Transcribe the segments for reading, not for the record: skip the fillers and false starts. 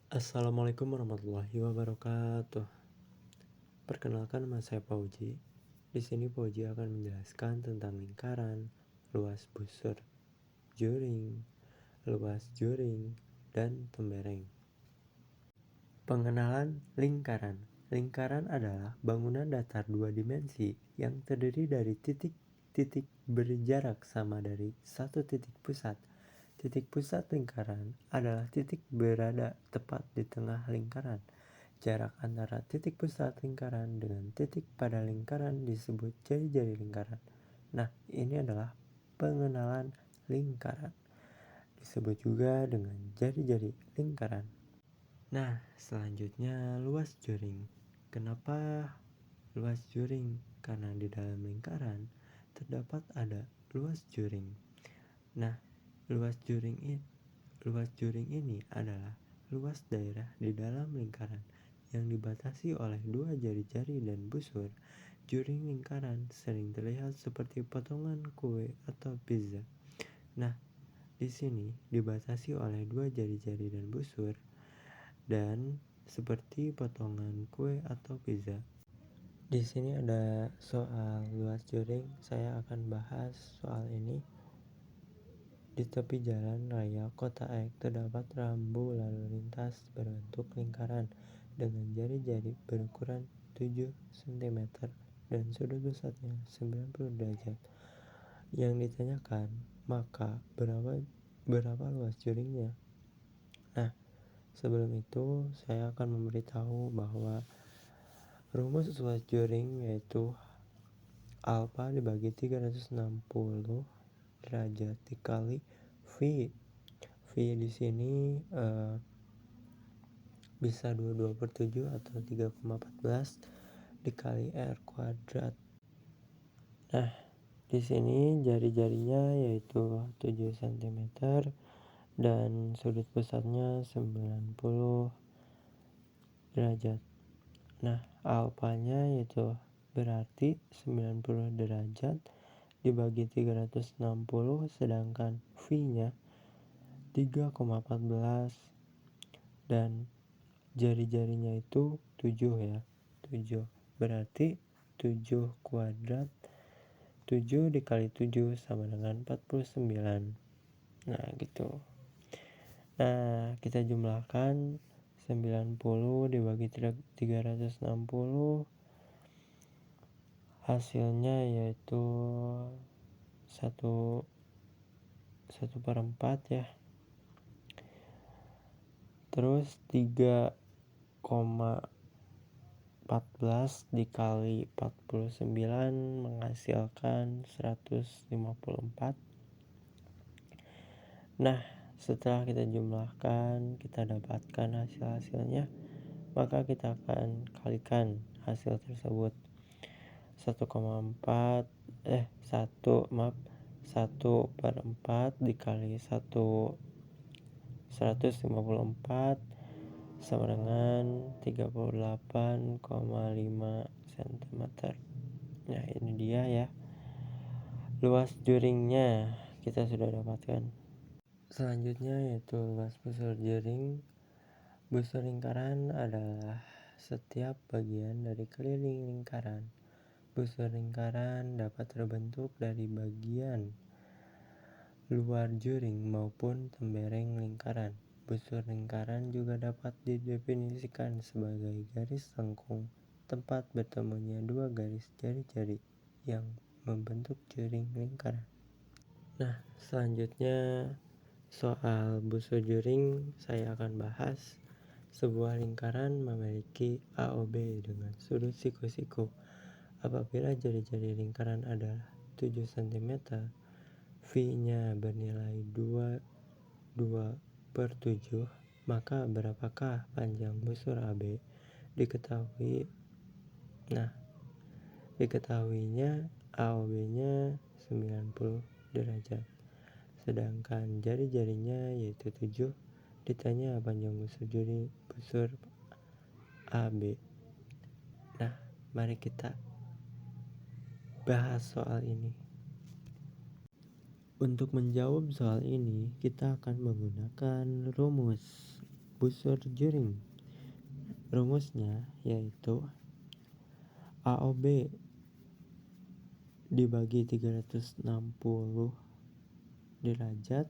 Assalamualaikum warahmatullahi wabarakatuh. Perkenalkan, nama saya Pauji. Di sini Pauji akan menjelaskan tentang lingkaran, luas busur juring, luas juring, dan tembereng. Pengenalan lingkaran. Lingkaran adalah bangunan datar dua dimensi yang terdiri dari titik-titik berjarak sama dari satu titik pusat. Titik pusat lingkaran adalah titik berada tepat di tengah lingkaran. Jarak antara titik pusat lingkaran dengan titik pada lingkaran disebut jari-jari lingkaran. Nah, ini adalah pengenalan lingkaran. Disebut juga dengan jari-jari lingkaran. Nah, selanjutnya luas juring. Kenapa luas juring? Karena di dalam lingkaran terdapat ada luas juring. Nah, luas juring ini adalah luas daerah di dalam lingkaran yang dibatasi oleh dua jari-jari dan busur. Juring lingkaran sering terlihat seperti potongan kue atau pizza. Nah, di sini dibatasi oleh dua jari-jari dan busur dan seperti potongan kue atau pizza. Di sini ada soal luas juring, saya akan bahas soal ini. Di tepi jalan raya Kota Ek terdapat rambu lalu lintas berbentuk lingkaran dengan jari-jari berukuran 7 cm dan sudut pusatnya 90 derajat. Yang ditanyakan, maka berapa luas juringnya? Nah, sebelum itu saya akan memberitahu bahwa rumus luas juring yaitu alfa dibagi 360 derajat dikali V. V di sini bisa 22/7 atau 3,14 dikali R kuadrat. Nah, di sini jari-jarinya yaitu 7 cm dan sudut pusatnya 90 derajat. Nah, alfanya yaitu berarti 90 derajat dibagi 360, sedangkan V-nya 3,14 dan jari-jarinya itu 7 ya. 7 berarti 7 kuadrat 7 dikali 7 sama dengan 49. Nah, gitu. Nah, kita jumlahkan 90 dibagi 360, hasilnya yaitu 1/4 ya. Terus 3,14 dikali 49 menghasilkan 154. Nah, setelah kita jumlahkan, kita dapatkan hasilnya, maka kita akan kalikan hasil tersebut. 1/4 dikali 154 sama dengan 38,5 cm. Nah, ini dia ya. Luas juringnya kita sudah dapatkan. Selanjutnya yaitu luas busur juring. Busur lingkaran adalah setiap bagian dari keliling lingkaran. Busur lingkaran dapat terbentuk dari bagian luar juring maupun tembereng lingkaran. Busur lingkaran juga dapat didefinisikan sebagai garis lengkung, tempat bertemunya dua garis jari-jari yang membentuk juring lingkaran. Nah, selanjutnya soal busur juring saya akan bahas. Sebuah lingkaran memiliki AOB dengan sudut siku-siku. Apabila jari-jari lingkaran adalah 7 cm, V-nya bernilai 2/7, maka berapakah panjang busur AB? Diketahuinya AOB-nya 90 derajat. Sedangkan jari-jarinya yaitu 7. Ditanya panjang busur AB. Nah, mari kita bahas soal ini. Untuk menjawab soal ini, kita akan menggunakan rumus. busur juring. Rumusnya yaitu AOB dibagi 360 derajat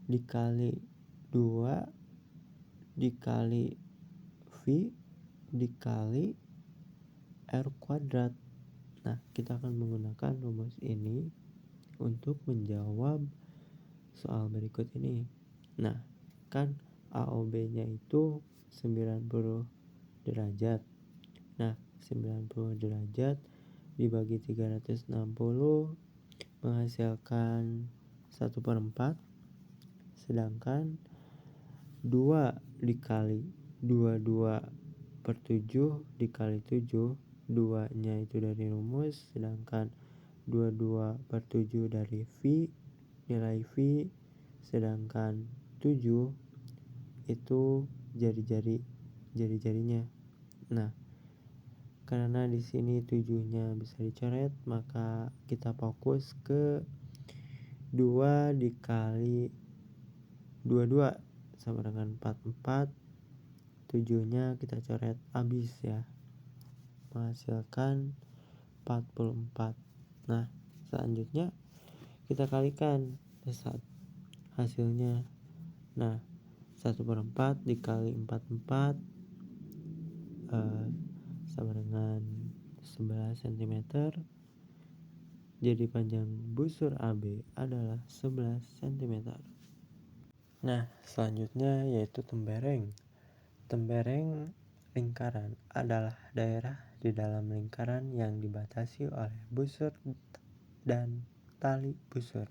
dikali 2 dikali V dikali R kuadrat. Nah, kita akan menggunakan rumus ini untuk menjawab soal berikut ini. Nah, kan AOB-nya itu 90 derajat. Nah, 90 derajat dibagi 360 menghasilkan 1/4, sedangkan 2 dikali 22/7 dikali 7, 2 nya itu dari rumus, sedangkan 22/7 dari V, nilai V, sedangkan 7 itu jari-jarinya. Nah, karena di sini 7-nya bisa dicoret, maka kita fokus ke 2 dikali 22 sama dengan 44. 7-nya kita coret habis ya, menghasilkan 44. Nah, selanjutnya kita kalikan hasilnya. Nah, 1/4 dikali 44 sama dengan 11 cm. Jadi panjang busur AB adalah 11 cm. Nah, selanjutnya yaitu tembereng. Tembereng lingkaran adalah daerah di dalam lingkaran yang dibatasi oleh busur dan tali busur.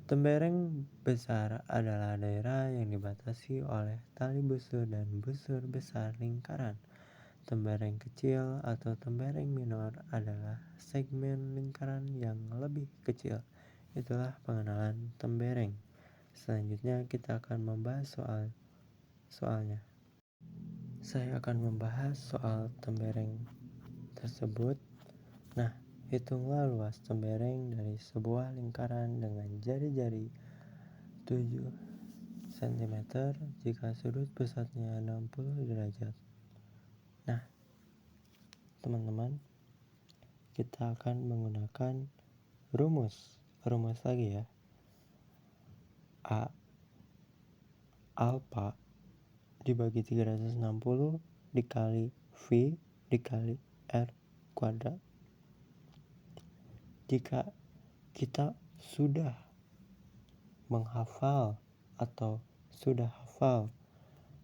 Tembereng besar adalah daerah yang dibatasi oleh tali busur dan busur besar lingkaran. Tembereng kecil atau tembereng minor adalah segmen lingkaran yang lebih kecil. Itulah pengenalan tembereng. Selanjutnya kita akan membahas soalnya. Saya akan membahas soal tembereng tersebut. Nah, hitunglah luas tembereng dari sebuah lingkaran dengan jari-jari 7 cm jika sudut pusatnya 60 derajat. Nah, teman-teman, kita akan menggunakan rumus lagi ya. A alfa dibagi 360 dikali V dikali R kuadrat. Jika kita sudah menghafal atau sudah hafal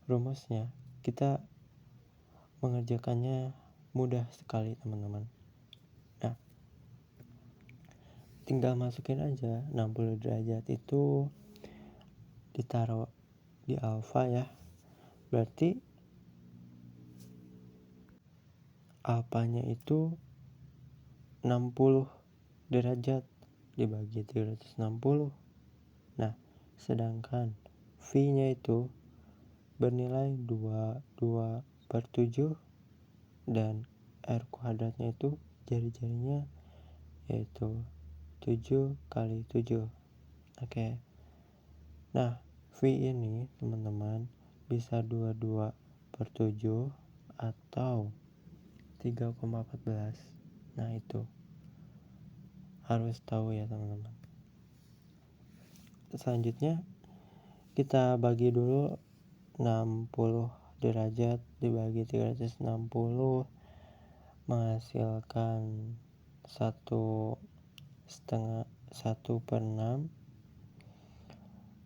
rumusnya, kita mengerjakannya mudah sekali, teman-teman. Nah, tinggal masukin aja 60 derajat itu ditaruh di alfa ya. Berarti alfanya itu 60 derajat dibagi 360. Nah, sedangkan V-nya itu bernilai 22/7 dan R kuadratnya itu jari-jarinya yaitu 7 kali 7. Oke. Nah, V ini teman-teman bisa 22/7 atau 3,14. Nah, itu harus tahu ya teman-teman. Selanjutnya kita bagi dulu 60 derajat dibagi 360 menghasilkan 1/6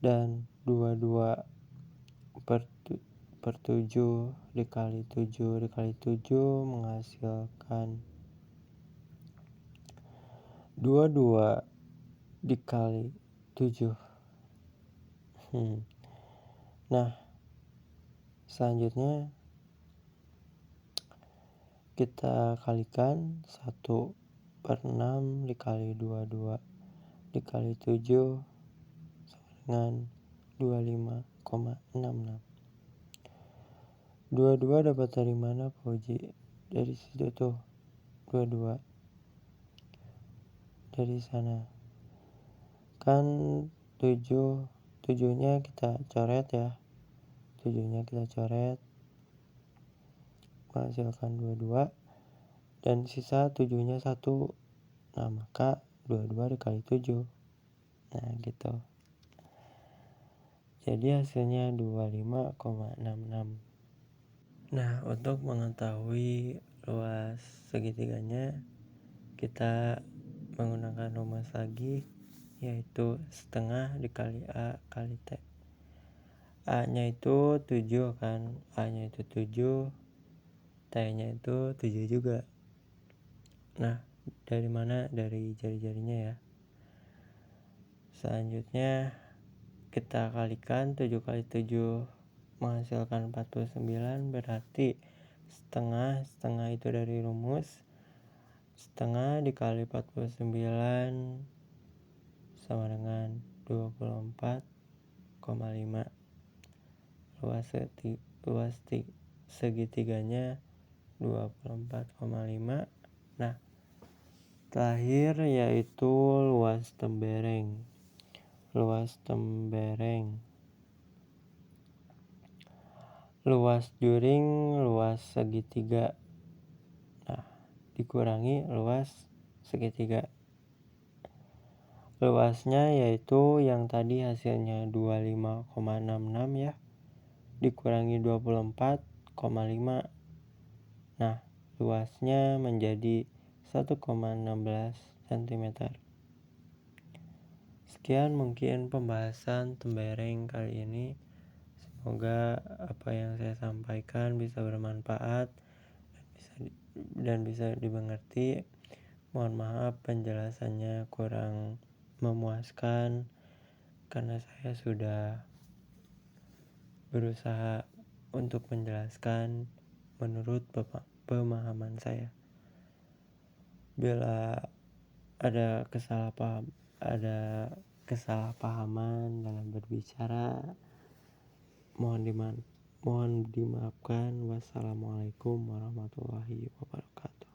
dan 22/7 dikali 7 dikali 7 menghasilkan 22 dikali 7. Nah, selanjutnya kita kalikan 1/6 dikali 22 dikali 7 sama dengan 25,66. 22 dapat dari mana, Pak Uji? Dari situ tuh, 22 dari sana. Kan 7 nya kita coret ya. 7-nya kita coret, menghasilkan 22, dan sisa 7-nya 1. Nah, maka 22 dikali 7. Nah, gitu. Jadi hasilnya 25,66. Nah, untuk mengetahui luas segitiganya, kita menggunakan rumus lagi, yaitu setengah dikali A kali T. A nya itu 7 kan, A nya itu 7, T nya itu 7 juga. Nah, dari mana? Dari jari-jarinya ya. Selanjutnya kita kalikan 7 kali 7 menghasilkan 49, berarti setengah itu dari rumus, setengah dikali 49 sama dengan 24,5. Luas segitiganya 24,5. Nah, terakhir yaitu luas tembereng. Luas juring, luas segitiga. Nah, dikurangi luas segitiga. Luasnya yaitu yang tadi hasilnya 25,66 ya, dikurangi 24,5. Nah, luasnya menjadi 1,16 cm. Sekian mungkin pembahasan tembereng kali ini. Semoga apa yang saya sampaikan bisa bermanfaat dan bisa dimengerti. Mohon maaf penjelasannya kurang memuaskan, karena saya sudah berusaha untuk menjelaskan menurut pemahaman saya. Bila ada kesalahpahaman dalam berbicara, mohon dimaafkan. Wassalamualaikum warahmatullahi wabarakatuh.